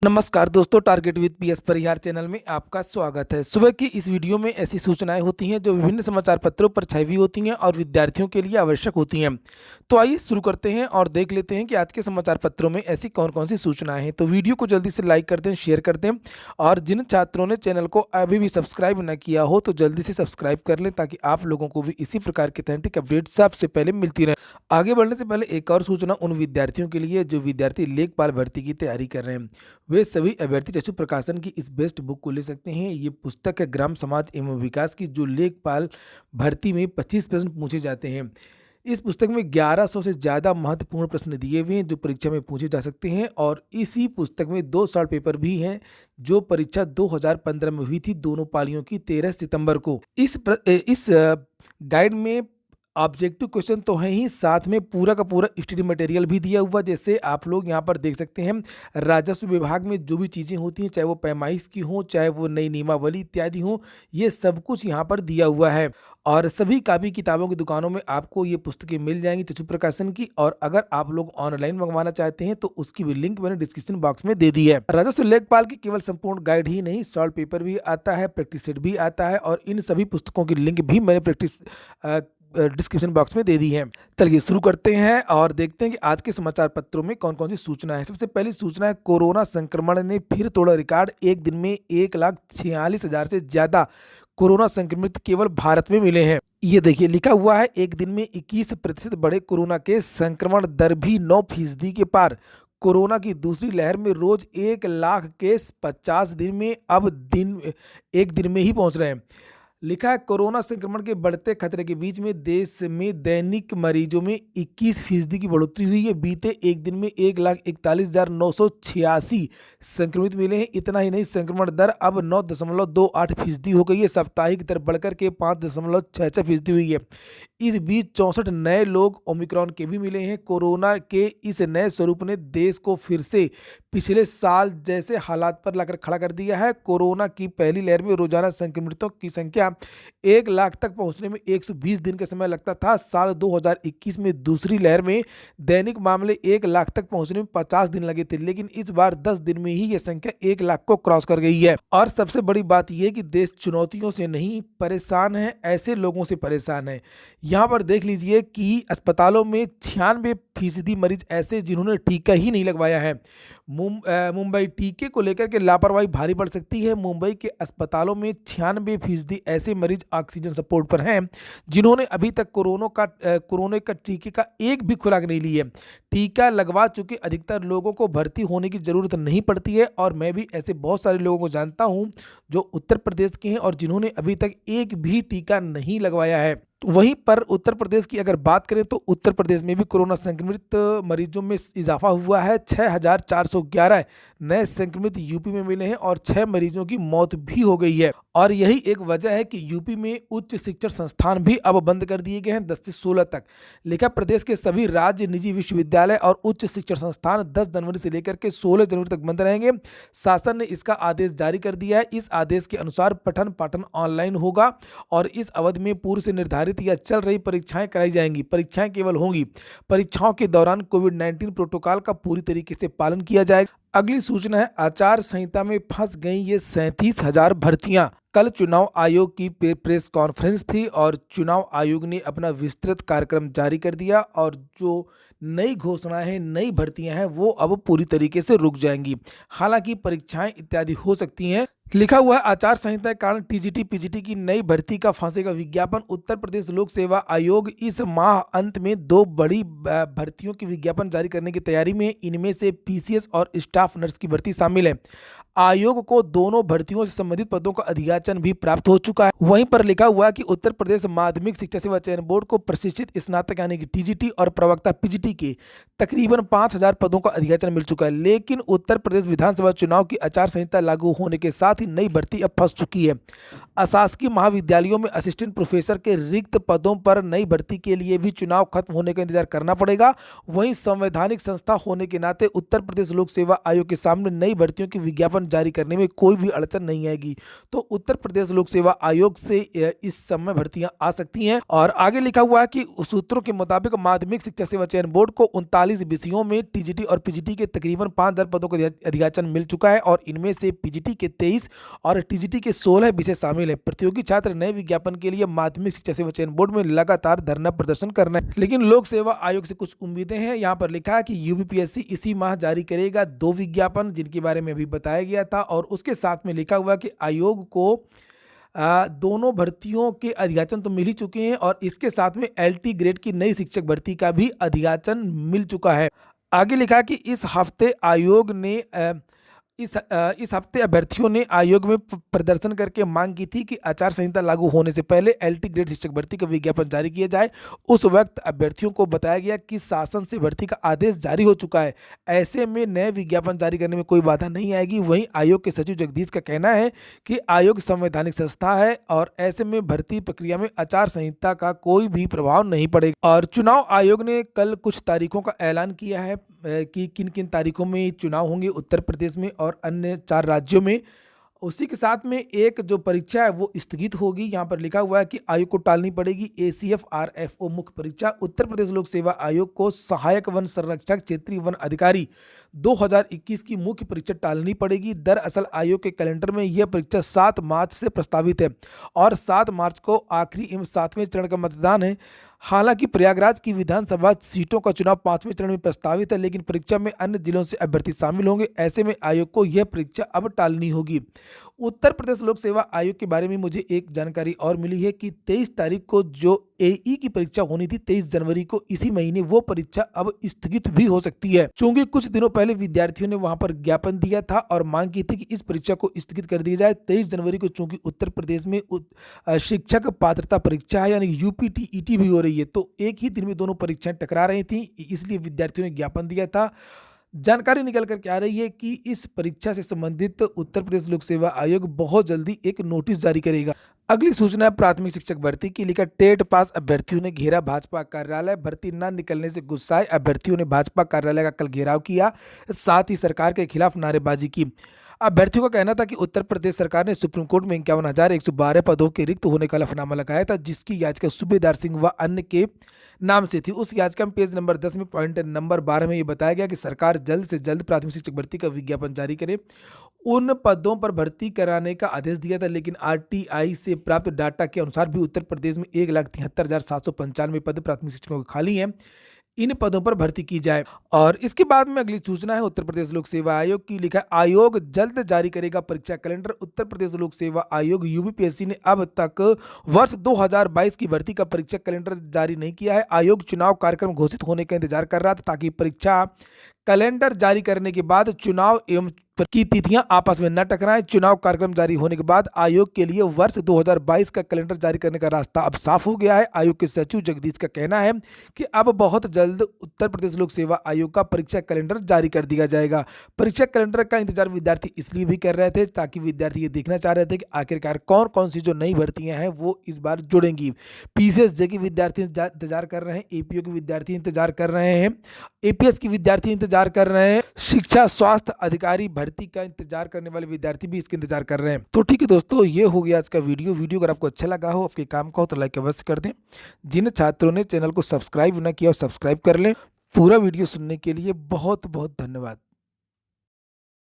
नमस्कार दोस्तों, target with PS Parihar channel में आपका स्वागत है। सुबह की इस वीडियो में ऐसी सूचनाएं होती हैं जो विभिन्न समाचार पत्रों पर छाई हुई होती हैं और विद्यार्थियों के लिए आवश्यक होती हैं। तो आइए शुरू करते हैं और देख लेते हैं कि आज के समाचार पत्रों में ऐसी कौन-कौन सी सूचनाएं हैं। तो वीडियो को जल्दी से लाइक कर दें, शेयर कर दें और जिन छात्रों ने चैनल को अभी भी सब्सक्राइब न किया हो तो जल्दी से सब्सक्राइब कर लें ताकि आप लोगों को भी इसी प्रकार की ऑथेंटिक अपडेट सबसे पहले मिलती रहे। आगे बढ़ने से पहले एक और सूचना उन विद्यार्थियों के लिए जो विद्यार्थी लेखपाल भर्ती की तैयारी कर रहे हैं। वे सभी अभ्यर्थी चक्षु प्रकाशन की इस बेस्ट बुक को ले सकते हैं। ये पुस्तक है ग्राम समाज एवं विकास की, जो लेखपाल भर्ती में 25 प्रश्न पूछे जाते हैं। इस पुस्तक में 1100 से ज़्यादा महत्वपूर्ण प्रश्न दिए हुए हैं जो परीक्षा में पूछे जा सकते हैं और इसी पुस्तक में 2 शॉर्ट पेपर भी हैं जो परीक्षा 2015 में हुई थी, दोनों पालियों की 13 सितंबर को। इस गाइड में ऑब्जेक्टिव क्वेश्चन तो हैं ही, साथ में पूरा का पूरा स्टडी मटेरियल भी दिया हुआ। जैसे आप लोग यहाँ पर देख सकते हैं, राजस्व विभाग में जो भी चीज़ें होती हैं, चाहे वो पैमाइश की हों, चाहे वो नई नियमावली इत्यादि हों, ये सब कुछ यहाँ पर दिया हुआ है। और सभी कापी किताबों की दुकानों में आपको ये पुस्तकें मिल जाएंगी चक्षु प्रकाशन की। और अगर आप लोग ऑनलाइन मंगवाना चाहते हैं तो उसकी भी लिंक मैंने डिस्क्रिप्शन बॉक्स में दे दी है। राजस्व लेखपाल की केवल संपूर्ण गाइड ही नहीं, सॉल्व पेपर भी आता है, प्रैक्टिस सेट भी आता है और इन सभी पुस्तकों की लिंक भी मैंने डिस्क्रिप्शन बॉक्स में दे दी है। चलिए शुरू करते हैं और देखते हैं कि आज के समाचार पत्रों में कौन कौन सी सूचना है। सबसे पहली सूचना है, कोरोना संक्रमण ने फिर तोड़ा रिकॉर्ड। एक दिन में 1,46,000 से ज्यादा कोरोना संक्रमित केवल भारत में मिले हैं। ये देखिए लिखा हुआ है, एक दिन में 21% बढ़े कोरोना के संक्रमण दर भी 9% के पार। कोरोना की दूसरी लहर में रोज 1 लाख केस 50 दिन में अब एक दिन में ही पहुंच रहे हैं। लिखा है, कोरोना संक्रमण के बढ़ते खतरे के बीच में देश में दैनिक मरीजों में 21% की बढ़ोतरी हुई है। बीते एक दिन में 1,41,986 संक्रमित मिले हैं। इतना ही नहीं, संक्रमण दर अब 9.28% हो गई है। साप्ताहिक दर बढ़कर के 5.66% हुई है। इस बीच 64 नए लोग ओमिक्रॉन के भी मिले हैं। कोरोना के इस नए स्वरूप ने देश को फिर से पिछले साल जैसे हालात पर लाकर खड़ा कर दिया है। कोरोना की पहली लहर में रोजाना संक्रमितों की संख्या 1 लाख तक पहुंचने में 120 दिन का समय लगता था। साल 2021 में दूसरी लहर में दैनिक मामले 1 लाख तक पहुंचने में 50 दिन लगे थे, लेकिन इस बार 10 दिन में ही यह संख्या 1 लाख को क्रॉस कर गई है। और सबसे बड़ी बात यह कि देश चुनौतियों से नहीं परेशान है, ऐसे लोगों से परेशान है। यहाँ पर देख लीजिए कि अस्पतालों में 96% मरीज ऐसे जिन्होंने टीका ही नहीं लगवाया है। मुंबई टीके को लेकर के लापरवाही भारी पड़ सकती है। मुंबई के अस्पतालों में 96% ऐसे मरीज ऑक्सीजन सपोर्ट पर हैं जिन्होंने अभी तक कोरोना का टीके का एक भी खुराक नहीं ली है। टीका लगवा चुके अधिकतर लोगों को भर्ती होने की जरूरत नहीं पड़ती है और मैं भी ऐसे बहुत सारे लोगों को जानता हूं जो उत्तर प्रदेश के हैं और जिन्होंने अभी तक एक भी टीका नहीं लगवाया है। वहीं पर उत्तर प्रदेश की अगर बात करें तो उत्तर प्रदेश में भी कोरोना संक्रमित मरीजों में इजाफा हुआ है। 6,411 नए संक्रमित यूपी में मिले हैं और 6 मरीजों की मौत भी हो गई है। और यही एक वजह है कि यूपी में उच्च शिक्षण संस्थान भी अब बंद कर दिए गए हैं 10 से 16 तक। लिखा, प्रदेश के सभी राज्य निजी विश्वविद्यालय और उच्च शिक्षण संस्थान 10 जनवरी से लेकर के 16 जनवरी तक बंद रहेंगे। शासन ने इसका आदेश जारी कर दिया है। इस आदेश के अनुसार पठन पाठन ऑनलाइन होगा और इस अवधि में पूर्व से निर्धारित या चल रही परीक्षाएं कराई जाएंगी। परीक्षाएं केवल होंगी। परीक्षाओं के दौरान कोविड-19 प्रोटोकॉल का पूरी तरीके से पालन किया जाएगा। अगली सूचना है, आचार संहिता में फंस गई ये 37,000 भर्तियां। कल चुनाव आयोग की प्रेस कॉन्फ्रेंस थी और चुनाव आयोग ने अपना विस्तृत कार्यक्रम जारी कर दिया और जो नई घोषणाएं हैं, नई भर्तियां हैं, वो अब पूरी तरीके से रुक जाएंगी। हालांकि परीक्षाएं इत्यादि हो सकती हैं। लिखा हुआ है, आचार संहिता के कारण टीजीटी पीजीटी की नई भर्ती का फांसेगा विज्ञापन। उत्तर प्रदेश लोक सेवा आयोग इस माह अंत में 2 बड़ी भर्तियों की विज्ञापन जारी करने की तैयारी में। इनमें से पीसीएस और स्टाफ नर्स की भर्ती शामिल है। आयोग को दोनों भर्तियों से संबंधित पदों का अधियाचन भी प्राप्त हो चुका है। वहीं पर लिखा हुआ है कि उत्तर प्रदेश माध्यमिक शिक्षा सेवा चयन बोर्ड को प्रशिक्षित स्नातक यानी कि टीजीटी और प्रवक्ता पीजीटी के तकरीबन 5,000 पदों का अधियाचन मिल चुका है। लेकिन उत्तर प्रदेश विधानसभा चुनाव की आचार संहिता लागू होने के साथ ही नई भर्ती अब फंस चुकी है। अशासकीय महाविद्यालयों में असिस्टेंट प्रोफेसर के रिक्त पदों पर नई भर्ती के लिए भी चुनाव खत्म होने का इंतजार करना पड़ेगा। वहीं संवैधानिक संस्था होने के नाते उत्तर प्रदेश लोक सेवा आयोग के सामने नई भर्तियों की विज्ञापन विज्ञापन जारी करने में कोई भी अड़चन नहीं आएगी। तो उत्तर प्रदेश लोक सेवा आयोग से इस समय भर्तियां आ सकती हैं। और आगे लिखा हुआ है कि सूत्रों के मुताबिक माध्यमिक शिक्षा सेवा चयन बोर्ड को 39 विषयों में टीजीटी और पीजीटी के तकरीबन 5000 पदों का अधियाचन मिल चुका है और इनमें से पीजीटी के 23 और टीजीटी के 16 विषय शामिल हैं। प्रतियोगी छात्र नए विज्ञापन के लिए माध्यमिक शिक्षा सेवा चयन बोर्ड में लगातार धरना प्रदर्शन करना है। लेकिन लोक सेवा आयोग से कुछ उम्मीदें हैं। यहाँ पर लिखा है कि यूपीपीएससी इसी माह जारी करेगा 2 विज्ञापन, जिनके बारे में अभी बताया गया था। और उसके साथ में लिखा हुआ कि आयोग को दोनों भर्तियों के अधियाचन तो मिल ही चुके हैं और इसके साथ में एलटी ग्रेड की नई शिक्षक भर्ती का भी अधियाचन मिल चुका है। आगे लिखा कि इस हफ्ते आयोग ने इस हफ्ते अभ्यर्थियों ने आयोग में प्रदर्शन करके मांग की थी कि आचार संहिता लागू होने से पहले एलटी ग्रेड शिक्षक भर्ती का विज्ञापन जारी किया जाए। उस वक्त अभ्यर्थियों को बताया गया कि शासन से भर्ती का आदेश जारी हो चुका है, ऐसे में नए विज्ञापन जारी करने में कोई बाधा नहीं आएगी। वहीं आयोग के सचिव जगदीश का कहना है कि आयोग संवैधानिक संस्था है और ऐसे में भर्ती प्रक्रिया में आचार संहिता का कोई भी प्रभाव नहीं पड़ेगा। और चुनाव आयोग ने कल कुछ तारीखों का ऐलान किया है कि किन किन तारीखों में चुनाव होंगे उत्तर प्रदेश में और अन्य 4 राज्यों में। उसी के साथ में एक जो परीक्षा है वो स्थगित होगी। यहाँ पर लिखा हुआ है कि आयोग को टालनी पड़ेगी एसीएफ आरएफओ मुख्य परीक्षा। उत्तर प्रदेश लोक सेवा आयोग को सहायक वन संरक्षक क्षेत्रीय वन अधिकारी 2021 की मुख्य परीक्षा टालनी पड़ेगी। दरअसल आयोग के कैलेंडर में यह परीक्षा 7 मार्च से प्रस्तावित है और 7 मार्च को आखिरी एवं 7वें चरण का मतदान है। हालांकि प्रयागराज की विधानसभा सीटों का चुनाव 5वें चरण में प्रस्तावित है, लेकिन परीक्षा में अन्य जिलों से अभ्यर्थी शामिल होंगे। ऐसे में आयोग को यह परीक्षा अब टालनी होगी। उत्तर प्रदेश लोक सेवा आयोग के बारे में मुझे एक जानकारी और मिली है कि 23 तारीख को जो एई की परीक्षा होनी थी 23 जनवरी को, इसी महीने वो परीक्षा अब स्थगित भी हो सकती है। चूंकि कुछ दिनों पहले विद्यार्थियों ने वहां पर ज्ञापन दिया था और मांग की थी कि इस परीक्षा को स्थगित कर दिया जाए। 23 जनवरी को चूंकि उत्तर प्रदेश में शिक्षक पात्रता परीक्षा है यानी यूपीटीईटी भी हो रही है, तो एक ही दिन में दोनों परीक्षाएं टकरा रही थी, इसलिए विद्यार्थियों ने ज्ञापन दिया था। जानकारी निकल कर के आ रही है कि इस परीक्षा से संबंधित उत्तर प्रदेश लोक सेवा आयोग बहुत जल्दी एक नोटिस जारी करेगा। अगली सूचना है प्राथमिक शिक्षक भर्ती की। लिखा टेट पास अभ्यर्थियों ने घेरा भाजपा कार्यालय। भर्ती न निकलने से गुस्साए अभ्यर्थियों ने भाजपा कार्यालय का कल घेराव किया, साथ ही सरकार के खिलाफ नारेबाजी की। अभ्यर्थियों का कहना था कि उत्तर प्रदेश सरकार ने सुप्रीम कोर्ट में 51,112 पदों के रिक्त होने का हलफनामा लगाया था, जिसकी याचिका सूबेदार सिंह व अन्य के नाम से थी। उस याचिका में पेज नंबर 10 में पॉइंट नंबर 12 में ये बताया गया कि सरकार जल्द से जल्द प्राथमिक शिक्षक भर्ती का विज्ञापन जारी करे। उन पदों पर भर्ती कराने का आदेश दिया था, लेकिन आरटीआई से प्राप्त डाटा के अनुसार भी उत्तर प्रदेश में 1,73,795 पद प्राथमिक शिक्षकों के खाली हैं। इन पदों पर भर्ती की जाए। और इसके बाद में अगली सूचना है उत्तर प्रदेश लोक सेवा आयोग की। लिखा आयोग जल्द जारी करेगा परीक्षा कैलेंडर। उत्तर प्रदेश लोक सेवा आयोग यूपीपीएससी ने अब तक वर्ष 2022 की भर्ती का परीक्षा कैलेंडर जारी नहीं किया है। आयोग चुनाव कार्यक्रम घोषित होने का इंतजार कर रहा था ताकि परीक्षा कैलेंडर जारी करने के बाद चुनाव एवं की तिथियां आपस में न टकराएं। चुनाव कार्यक्रम जारी होने के बाद आयोग के लिए वर्ष 2022 का कैलेंडर जारी करने का रास्ता अब साफ हो गया है। आयोग के सचिव जगदीश का कहना है कि अब बहुत जल्द उत्तर प्रदेश लोक सेवा आयोग का परीक्षा कैलेंडर जारी कर दिया जाएगा। परीक्षा कैलेंडर का इंतजार विद्यार्थी इसलिए भी कर रहे थे ताकि विद्यार्थी ये देखना चाह रहे थे कि आखिरकार कौन कौन सी जो नई भर्तियां हैं वो इस बार जुड़ेंगी। पीसीएसजे के विद्यार्थी इंतजार कर रहे हैं, एपीओ के विद्यार्थी इंतजार कर रहे हैं, एपीएस के विद्यार्थी इंतजार कर रहे हैं, शिक्षा स्वास्थ्य अधिकारी भर्ती का इंतजार करने वाले विद्यार्थी भी इसका इंतजार कर रहे हैं। तो ठीक है दोस्तों, ये हो गया आज का वीडियो। अगर आपको अच्छा लगा हो, आपके काम का हो, तो लाइक अवश्य कर दें। जिन छात्रों ने चैनल को सब्सक्राइब न किया हो, सब्सक्राइब कर लें। पूरा वीडियो सुनने के लिए बहुत बहुत धन्यवाद।